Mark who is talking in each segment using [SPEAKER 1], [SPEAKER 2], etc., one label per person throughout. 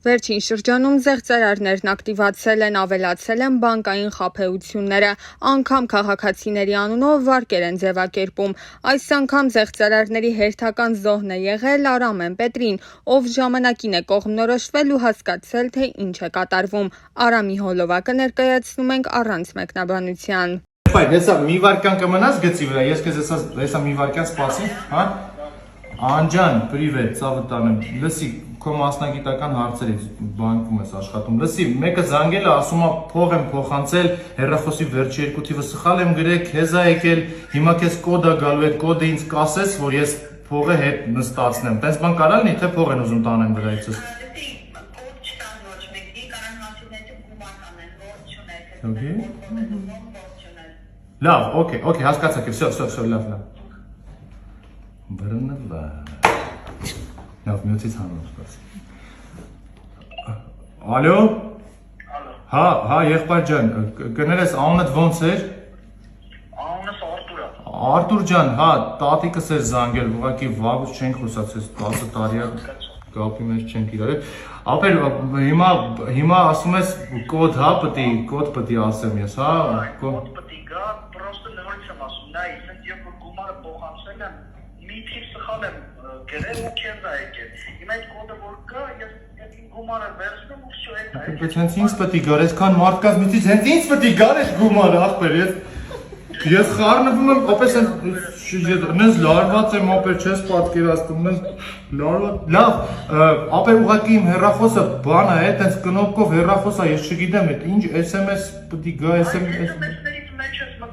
[SPEAKER 1] Վերջին շրջանում զեղծարարներն ակտիվացել են, ավելացել են բանկային խաբեությունները, անգամ քաղաքացիների անունով վարկեր են ձևակերպում։ Այս անգամ զեղծարարների հերթական զոհն է եղել Արամեն Պետրին, ով ժամանակին է կողմնորոշվել ու հասկացել, թե ինչ է կատարվում։ Արամի հոլովակը ներկայացնում ենք առանց մեկնաբանության։
[SPEAKER 2] Հեսա մի վարկան կմնաս գծի վրա, ես քեզ հեսա մի վարկան սպասի, հա? Անջան, պրիվետ, ցավը տանեմ։ Լսի, քո մասնագիտական հարցերից բանկում ես աշխատում։ Լսի, մեկը զանգել է, ասում է փող եմ փոխանցել, հեռախոսի վերջի երկու թիվը սխալ եմ գրել, քեզ է եկել, հիմա քեզ կոդ է գալու, այդ կոդը ինձ կասես, որ ես փողը հետ նստացնեմ։ Տես բան կարա լինի, թե փող են ուզում տանեմ դրայցս։ Լավ, օքեյ, հասկացա, всё, լավ։ Բռնվա։ Լավ, միոցից հանում սպաս։ Ալո։ Հա, եղբայր ջան, կներես անունդ ոնց էր։
[SPEAKER 3] Անունս Արտուր է։
[SPEAKER 2] Արտուր ջան, հա, տատիկս էր զանգել, ուղղակի վաղուց չենք խոսացել, 10 տարի է կապի մեջ չենք իրար։ Ապեր հիմա ասում ես կոդ, հա, կոդ ասեմ ես, հա։
[SPEAKER 3] Կոդ պետք գա, պրոստը նորից եմ ասում, նայ, ասենք երբ որ գումարը փոխանցել եմ, մի թիվ սխալ եմ գրել ու քեզ է եկել։ Հիմա այդ կոդը որ կա, ես այդ գումարը վերցնում ու всё այդ է։
[SPEAKER 2] Բայց հենց ինձ պետք է գար, այսքան մարդկաց միջից հենց ինձ պետք է գար այդ գումարը, ախպեր, ես խառնվում եմ, ապես նենց լարված եմ, ապեր չես պատկերացնում, նենց լարված, լավ, ապեր ուղղակի իմ հեռախոսը բան է, տենց կնոպկով հեռախոս է, ես չգիտեմ, ինչ SMS պետք է գա,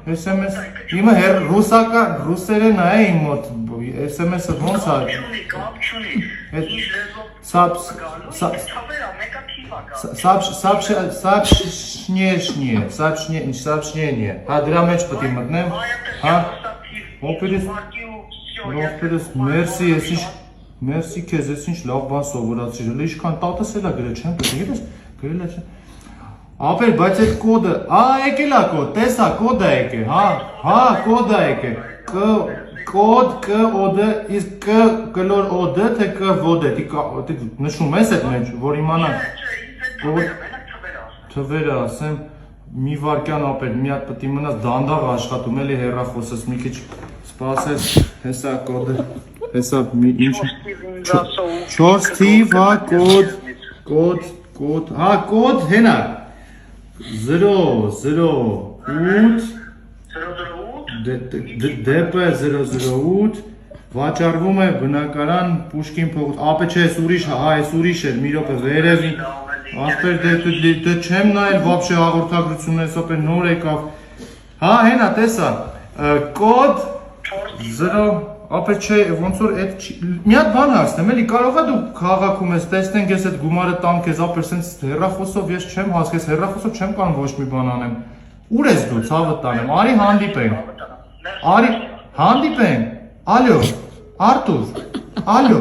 [SPEAKER 2] SMS, իմը ռուսական, ռուսերեն է իմ մոտ, SMS-ը ոնց է։
[SPEAKER 3] Կապ չունի, ինչ լեզվով
[SPEAKER 2] Сообщение, հա դրա մեջ պետք է մտնեմ, հա, օպերես, մերսի քեզ, ես ինչ լավ բան սովորացրել, ինչքան տատս էլա գրել չեմ պետք է, գիտես, գրել է չեմ, ապեր, բայց այդ կոդը, եկել է կոդ, տեսա, կոդ է եկել, հա, կոդ է եկել, կոդ, կոդը, իսկ կլոր օդը, թե կվոդը, նշում ես այդ մեջ, որ իմանանք, թվերը ասեմ, մի վարկյան ապեր, մի հատ պետք է մնաս դանդաղ աշխատում, էլի հեռախոսս, մի քիչ սպասես, հեսա կոդը, հեսա մի ինչ, 4 թիվ, հա, կոդ, հա, կոդ, հենա, 008, դեպը 008, վաճառվում է բնակարան Պուշկին փողոց, ապե չէ, այս ուրիշ էր, մի րոպե վերևին, ասպեր դե չեմ նայել վաբշե հաղորդագրություններս, ապե նոր եկավ, հա, հենա, տեսա, կոդ 0, ապե չէ, ոնց որ մի հատ բան հասնեմ, էլի կարող է դու քաղաքում ես, տեսնենք ես այդ գումարը տամ քեզ, ապեր սենց հեռախոսով ես չեմ հասկես, հեռախոսով չեմ կարող ոչ մի բան անեմ, ուր ես դու, ցավը տանեմ, արի հանդիպենք, ալո, Արտուր, ալո։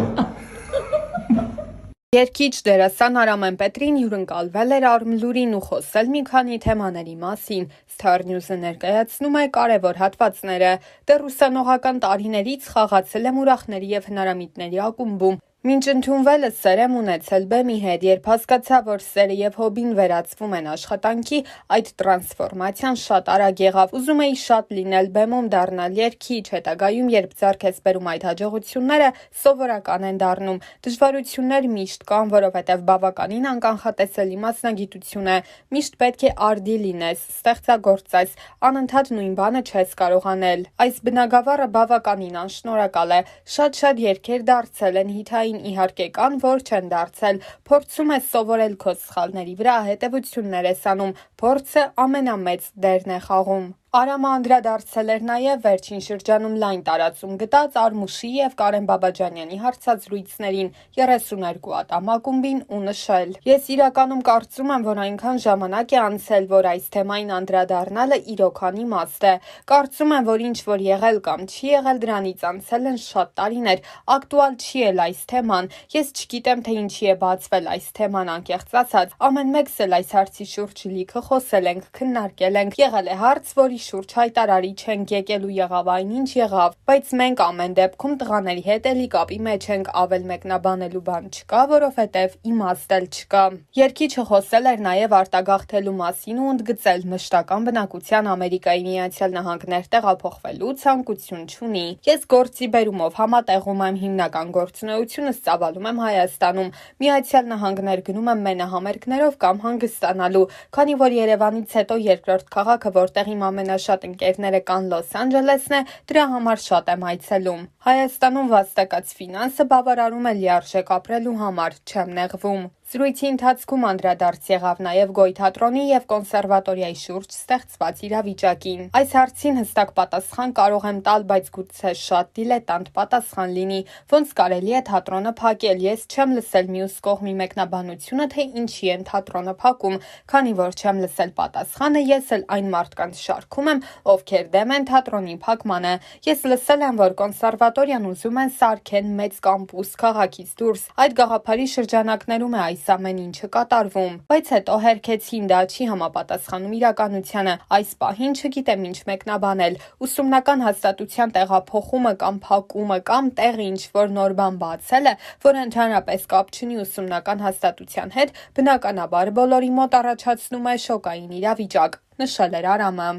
[SPEAKER 1] Երգիչ դերասան Արամեն Պետրին հյուրընկալվել էր Արմլուրին ու խոսել մի քանի թեմաների մասին։ Star News-ը ներկայացնում է կարևոր հատվածները։ Դեռ ուսանողական տարիներից խաղացել եմ ուրախների և հնարամիտների ակումբում։ Մինչ ընդունվելս սեր եմ ունեցել բեմի հետ, երբ հասկացա, որ սերը և հոբին վերածվում են աշխատանքի, այդ տրանսֆորմացիան շատ արագ եղավ։ Ուզում էի շատ լինել բեմում, դառնալ երգիչ, հետագայում, երբ ձեռք ես բերում այդ հաջողությունները, սովորական են դառնում։ Դժվարություններ միշտ կան, որովհետև բավականին անկանխատեսելի մասնագիտություն է, միշտ պետք է արդի լինես, ստեղծագործես, անընդհատ նույն բանը չես կարող անել։ Այս բնագավառը բավականին անշնորհակալ է, շատ երգեր դարձել են հիթային իհարկե կան, որ չեն դարձել, փորձում ես սովորել քո սխալների վրա, հետևություններ ես անում, փորձը ամենամեծ դերն է խաղում։ Արամը անդրադարձել էր նաև վերջին շրջանում լայն տարածում գտած Արմուշի և Կարեն Բաբաջանյանի հարցազրույցներին 32 ատամ ակումբին ու նշել. Ես իրականում կարծում եմ, որ այնքան ժամանակ է անցել, որ այս թեմային անդրադառնալը իրոքան իմաստ է։ Կարծում եմ, որ ինչ որ եղել կամ չի եղել դրանից անցել են շատ տարիներ, ակտուալ չի էլ այս թեման։ Ես չգիտեմ, թե ինչի է բացվել այս թեման անկեղծ ասած։ Ամեն մեկս էլ այս հարցի շուրջ լիքը խոսել ենք, քննարկել ենք։ Եղել է հարց, որի շուրջ հայտարարի չենք եկելու եղավ այնինչ եղավ, բայց մենք ամեն դեպքում տղաների հետ էլի կապի մեջ ենք, ավել մեկնաբանելու բան չկա, որովհետև իմաստ էլ չկա։ Երգիչը խոսել էր նաև արտագաղթելու մասին ու ընդգծել մշտական բնակության Ամերիկայի Միացյալ Նահանգներ տեղափոխվելու ցանկություն չունի։ Ես գործի բերումով համատեղում եմ հիմնական գործունեությունս ծավալում եմ Հայաստանում, Միացյալ Նահանգներ գնում եմ մենահամերգներով կամ հանգստանալու, քանի որ Երևանից հետո երկրորդ քաղաքը, որտեղ իմ ամենաշատ ընկերները կան Լոս Անջելեսն է, դրա համար շատ եմ այցելում։ Հայաստանում վաստակած ֆինանսը բավարարում է լիարժեք ապրելու համար, չեմ նեղվում։ Զրույցի ընթացքում անդրադարձ եղավ նաև Գոյ թատրոնի և կոնսերվատորիայի շուրջ ստեղծված իրավիճակին։ Այս հարցին հստակ պատասխան կարող եմ տալ, բայց գուցե շատ դիլետանտ պատասխան լինի, ոնց կարելի է թատրոնը փակել, ես չեմ լսել մյուս կողմի մեկնաբանությունը, թե ինչի են թատրոնը փակում, քանի որ չեմ լսել պատասխանը, ես էլ այն մարդկանց շարքում եմ, ովքեր դեմ են թատրոնի փակմանը։ Ես լսել եմ, որ կոնսերվատորիան ուզում են սարքեն մեծ կամպուս քաղաքից դուրս։ Այդ գաղափարի շրջանակներում է այս ամեն ինչը կատարվում, բայց հետո հերքեցին, դա չի համապատասխանում իրականությանը, այս պահին չգիտեմ ինչ մեկնաբանել, ուսումնական հաստատության տեղափոխումը կամ փակումը կամ տեղը ինչ-որ նոր բան բացելը, որ ընդհանրապես կապ չունի ուսումնական հաստատության հետ, բնականաբար բոլորի մոտ առաջացնում է շոկային իրավիճակ, նշել էր Արամը։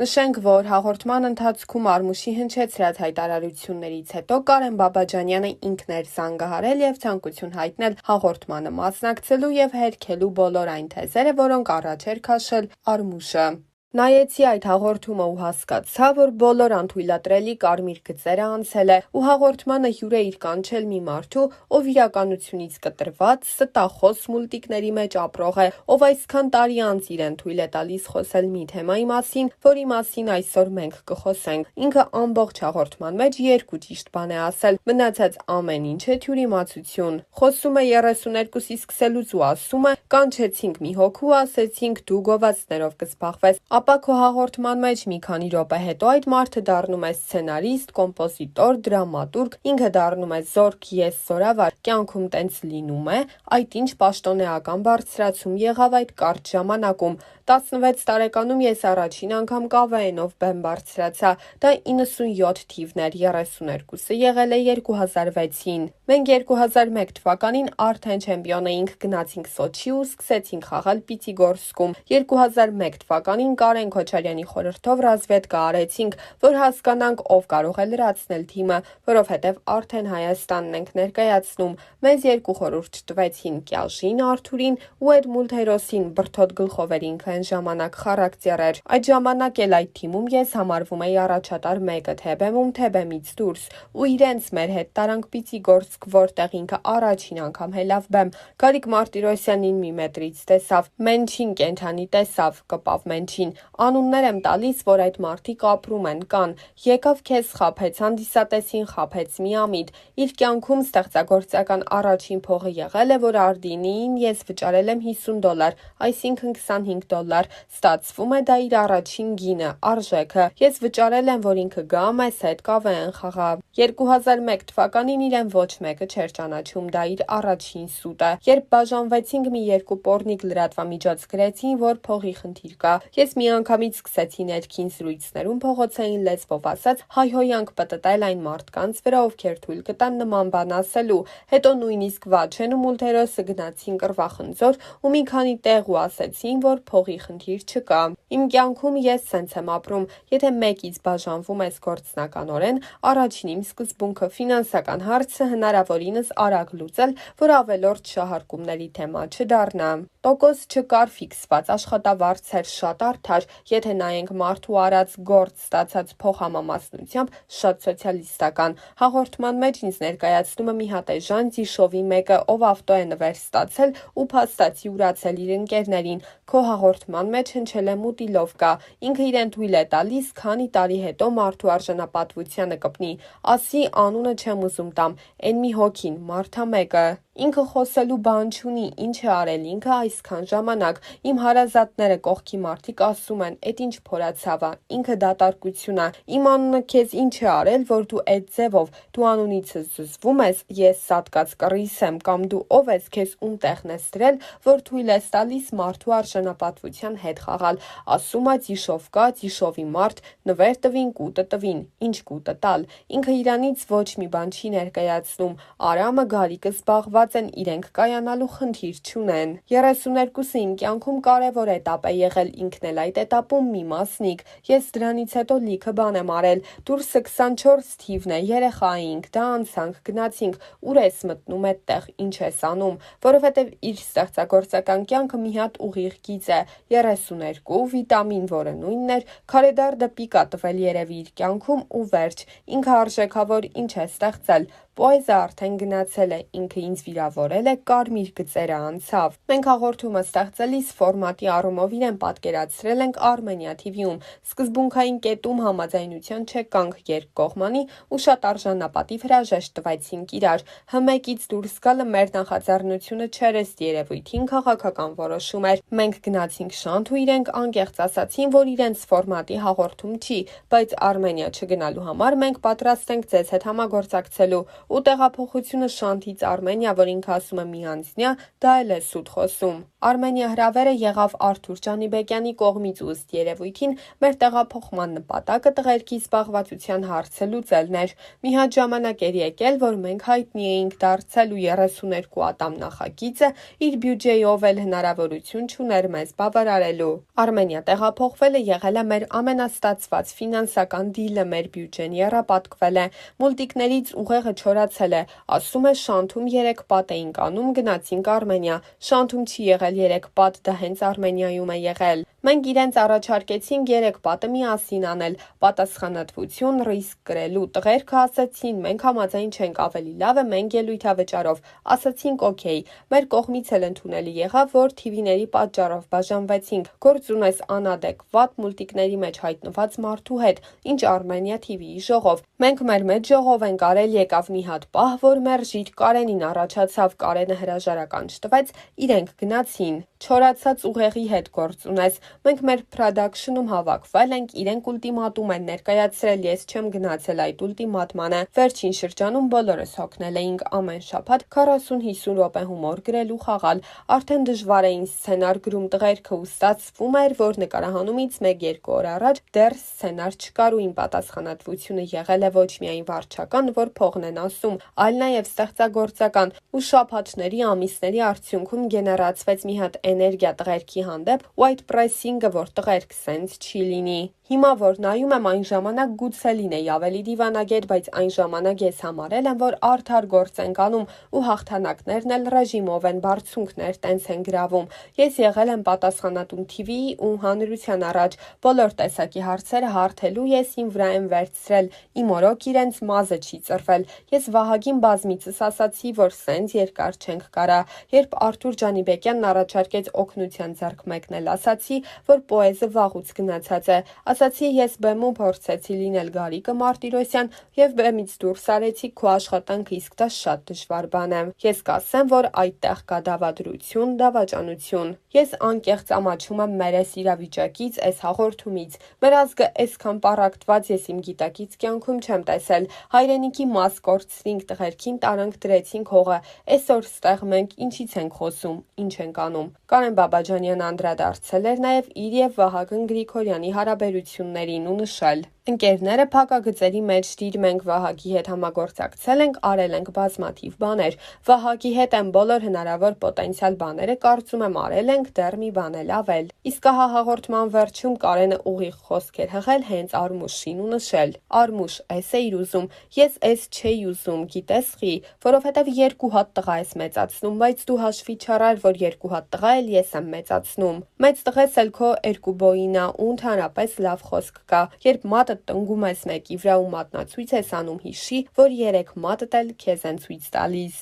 [SPEAKER 1] Նշենք, որ հաղորդման ընթացքում Արմուշի հնչեցրած հայտարարություններից հետո Կարեն Բաբաջանյանը ինքն էր զանգահարել և ցանկություն հայտնել հաղորդմանը մասնակցելու և հերքելու բոլոր այն թեզերը, որոնք առաջ էր քաշել Արմուշը։ Նայեցի այդ հաղորդումը ու հասկացա, որ բոլոր անթույլատրելի կարմիր գծերը անցել է ու հաղորդմանը հյուր է իր կանչել մի մարդու, ով իրականությունից կտրված, ստախոս մուլտիկների մեջ ապրող է, ով այսքան տարի անց իրեն թույլ է տալիս խոսել մի թեմայի մասին, որի մասին այսօր մենք կխոսենք։ Ինքը ամբողջ հաղորդման մեջ երկու ճիշտ բան է ասել, մնացած ամեն ինչ է թյուրիմացություն։ Խոսում է 32-ի սկսելուց ու ասում է՝ կանչեցինք մի հոգու, ասեցինք դու գովացներով կզբաղվես։ Ապա քո հաղորդման մեջ մի քանի րոպե հետո այդ մարդը դառնում է սցենարիստ, կոմպոզիտոր, դրամատուրգ, ինքը դառնում է զորք, ես զորավար, կյանքում տենց լինում է, այդ ինչ պաշտոնեական բարձրացում եղավ այդ կարճ ժամանակում։ 16 տարեկանում ես առաջին անգամ կավայենով բեմ բարձրացա, դա 97 թիվն էր, 32-ը եղել է 2006-ին։ Մենք 2001 թվականին արդեն չեմպիոն էինք, գնացինք Սոչի ու սկսեցինք խաղալ Պիտիգորսկում։ 2001 թվականին Կարեն Քոչարյանի խորհրդով ռազվեդկա արեցինք, որ հասկանանք ով կարող է լրացնել թիմը, որովհետև արդեն Հայաստանն ենք ներկայացնում։ Մեզ երկու խորհուրդ տվեցին՝ Կյաժին Արթուրին ու Էդմուլդ Հերոսին, բրդոտ գլխով էր ինքը այն ժամանակ խառակցյալ էր։ Այդ ժամանակ էլ այդ թիմում ես համարվում էի առաջատար մեկը, թե բեմում, թե բեմից դուրս, ու իրենց մեր հետ տարանք Պիտիգորսկ, որտեղ ինքը առաջին անգամ հելավ բեմ։ Գարիկ Մարտիրոսյանին մի մետրից տեսավ, Մենչին կենդանի տեսավ, կպավ Մենչին։ Անուններ եմ տալիս, որ այդ մարդիկ ապրում են, կան։ Եկավ քեզ խաբեց, հանդիսատեսին խաբեց միամիտ։ Իր կյանքում ստեղծագործական առաջին փողը եղել է, որ Արդինիին ես վճարել եմ $50, այսինքն $25։ Ստացվում է դա իր առաջին գինը, արժեքը։ Ես վճարել եմ, որ ինքը գա մեզ հետ կավեն խաղա։ 2001 թվականին իրեն ոչ մեկը չէր ճանաչում, դա իր առաջին սուտը։ Երբ բաժանվեցինք, մի երկու պոռնիկ լրատվամիջոց գրեցին, որ փողի խնդիր կա։ Ես միանգամից սկսեցի ներքին զրույցներում փողոցային լեզվով ասած հայհոյանք պտտել այն մարդկանց վրա, ովքեր թույլ կտան նման բան ասելու։ Հետո նույնիսկ Վաչեն ու Մուլթերոսը գնացին կռվախնձոր ու մի քանի տեղ ու ասեցին, որ փողի խնդիր չկա։ Իմ կյանքում ես սենց եմ ապրում, եթե մեկից բաժանվում ես գործնականորեն, առաջին իմ սկզբունքը ֆինանսական հարցը հնարավորինս արագ լուծել, որ ավելորդ շահարկումների թեմա չդառնա։ Տոկոս չկար ֆիքսված, աշխատավարձ էր շատ արդար, եթե նայենք մարդու արած գործ ստացած փոխհամամասնությամբ շատ սոցիալիստական։ Հաղորդման մեջ ինձ ներկայացնում է մի հատ էժան ձիշովի մեկը, ով ավտո է նվեր ստացել ու փաստացի ուրացել իր ընկերներին։ Քո հաղորդման մեջ հնչել է մուտիլովկա, ինքը իրեն թույլ է տալիս քանի տարի հետո մարդու արժանապատվությանը կպնի, ասի անունը չեմ ուզում տամ, էն մի հոգին, մարդա մեկը։ Ինքը խոսելու բան չունի, ինչ է արել ինքը այսքան ժամանակ։ Իմ հարազատները կողքի մարդիկ ասում են, «Էդ ինչ փորացավ է, ինքը դատարկություն է, իմ անունը քեզ ինչ է արել, որ դու այդ ձևով դու անունիցս զզվում ես, ես սատկած կռիս եմ, կամ դու ով ես, քեզ ում տեղն ես դրել, որ թույլ ես տալիս մարդու արժանապատվության հետ խաղալ, ասում է ծիշով կա, ծիշովի մարդ, նվեր տվին, կուտը տվին, ինչ կուտը տալ»։ Ինքը իրանից ոչ մի բան չի ներկայացնում, Արամը, Գարիկը զբաղված են, իրենք կայանալու խնդիր չունեն։ 32-ը իմ կյանքում կարևոր էտապ է եղել, ինքն էլ այդ էտապում մի մասնիկ։ Ես դրանից հետո լիքը բան եմ արել։ Դուրսը 24 թիվն է, երեխա էինք, դա անցանք, գնացինք, ուր ես մտնում այդտեղ, ինչ ես անում, որովհետև իր ստեղծագործական կյանքը մի հատ ուղիղ գիծ է, 32, վիտամին, որը նույնն էր, քարեդար դպիկ ա տվել երևի իր կյանքում ու վերջ, ինքը արժեքավոր ինչ է ստեղծել, պոեզը արդեն գնացել է, ինքը ինձ վիրավորել է, կարմիր գծերը անցավ։ Մենք հաղորդումը ստեղծելիս ֆորմատի առումով իրեն պատկերացրել ենք Armenia TV-ում, սկզբունքային կետում համաձայնության չեկանք, երկկողմանի ու շատ արժանապատիվ հրաժեշտ տվեցինք իրար։ Հմեկից դուրս գալը մեր նախաձեռնությունը չէր ըստ երևույթին, քաղաքական որոշում էր։ Մենք գնացինք շանթ ու իրենք անկեղծ ասացին, որ իրենց ֆորմատի հաղորդում չի, բայց Armenia չգնալու համար մենք պատրաստ ենք ձեզ հետ համագործակցելու ու տեղափոխությունը շանթից Armenia, որ ինքը ասում է մի անձնյա, դա էլ է սուտ խոսում։ Armenia հրավերը եղավ Արթուր Ջանիբեկյանի կողմից ու ըստ երևույթին մեր տեղափոխման նպատակը տղերքի զբաղվածության հարցը լուծելն էր։ Մի հատ ժամանակ էր եկել, որ մենք հայտնի էինք դարձել ու 32 ատամ նախագիծը իր բյուջեով էլ հնարավորություն չուներ մեզ բավարարելու։ Armenia տեղափոխվելը եղել է մեր ամենաստացված ֆինանսական դիլը, մեր բյուջեն եռապատկվել է, մուլտիկներից ուղեղը չորացել է, ասում է շանթում 3 պատ էինք անում, գնացինք Armenia, շանթում չի եղել 3 պատ, դա հենց Armenia-ում է եղել։ Մենք իրենց առաջարկեցինք 3 պատը միասին անել, պատասխանատվություն, ռիսկ կրելու, տղերքը ասացին, մենք համաձայն չենք, ավելի լավ է մենք ելույթավճարով, ասացինք օքեյ, մեր կողմից էլ ընդունելի եղավ, որ TV-ների պատճառով բաժանվեցինք, գործ ունես անադեկվատ մուլտիկների մեջ հայտնված մարդու հետ, ինչ Armenia TV-ի ժողով։ Մենք մեր մեջ ժողով ենք արել, եկավ մի հատ պահ, որ մերժիր Կարենին առաջացավ, Կարենը հրաժարական չտվեց, իրենք գնացին։ Չորացած ուղեղի հետ գործ ունես։ Մենք մեր production-ում հավաքվել ենք, իրենք ուլտիմատում են ներկայացրել, ես չեմ գնացել այդ ուլտիմատմանը։ Վերջին շրջանում բոլորս հոգնել էինք ամեն շաբաթ 40-50 րոպե հումոր գրել ու խաղալ։ Արդեն դժվար էին սցենար գրում տղերքը ու ստացվում էր, որ նկարահանումից 1-2 օր առաջ դեռ սցենար չկար ու իմ պատասխանատվությունը եղել է ոչ միայն վարչական, որ փողն են ասում, այլ նաև ստեղծագործական ու շաբաթների, ամիսների արդյունքում գեներացվեց մի հատ էներգիա տղերքի հանդեպ ու այդ պրեսինգը, որ տղերք սենց չի լինի։ Հիմա որ նայում եմ այն ժամանակ գուցե լինեի ավելի դիվանագետ, բայց այն ժամանակ ես համարել եմ, որ արդար գործ ենք անում ու հաղթանակներն էլ ռեժիմով են, բարձունքներ տենց են գրավում։ Ես եղել եմ պատասխանատուն TV-ի ու հանրության առաջ, բոլոր տեսակի հարցերը հարթելու ես իմ վրա եմ վերցրել, իմ օրոք իրենց մազը չի ծռվել։ Ես Վահագին բազմիցս ասացի, որ սենց երկար չենք կարա։ Երբ Արթուր Ջանիբեկյանն առաջարկեց օգնության ձեռք մեկնել, ասացի, որ պոեզը վաղուց գնացած է։ Ասացի ես բեմում փորձեցի լինել Գարիկը Մարտիրոսյան եւ բեմից դուրս արեցի քո աշխատանքը, իսկ դա շատ դժվար բան է։ Ես կասեմ, որ այդտեղ կա դավադրություն, դավաճանություն։ Ես անկեղծ ամաչում եմ մեր այս իրավիճակից, այս հաղորդումից։ Մեր ազգը այսքան պառակտված ես իմ գիտակից կյանքում չեմ տեսել։ Հայրենիքի մաս կորցրինք, տղերքին տարանք դրեցինք հողը։ Այսօր ստեղ մենք ինչից ենք խոսում, ինչ ենք անում։ Կարեն Բաբաջանյանը անդրադարձել էր նաև իր եւ Վահագն Գրիգորյանի հարաբերություններին ու նշել. Ընկերները փակագծերի մեջ դիրմ ենք, Վահագի հետ համագործակցել ենք, արել ենք բազմաթիվ բաներ։ Վահագի հետ են բոլոր հնարավոր պոտենցիալ բաները, կարծում եմ արել ենք, դեռ մի բան էլ ավել։ Իսկ ահա հաղորդման վերջում Կարենը ուղիղ խոսք էր հղել հենց Արմուշին ու նշել. Արմուշ, էս էիր ուզում, ես էս չէի ուզում, գիտես խի, որովհետև 2 հատ տղա ես մեծացնում, բայց դու հաշվի չառար, որ 2 հատ տղա էլ ես եմ մեծացնում։ Մեծ տղես էլ քո 2 բոյինա ու ընդհանրապես լավ խոսք կա, երբ մատը տնգում ես մեկի վրա ու մատնացույց ես անում, հիշի, որ 3 մատդ էլ քեզ են ցույց տալիս։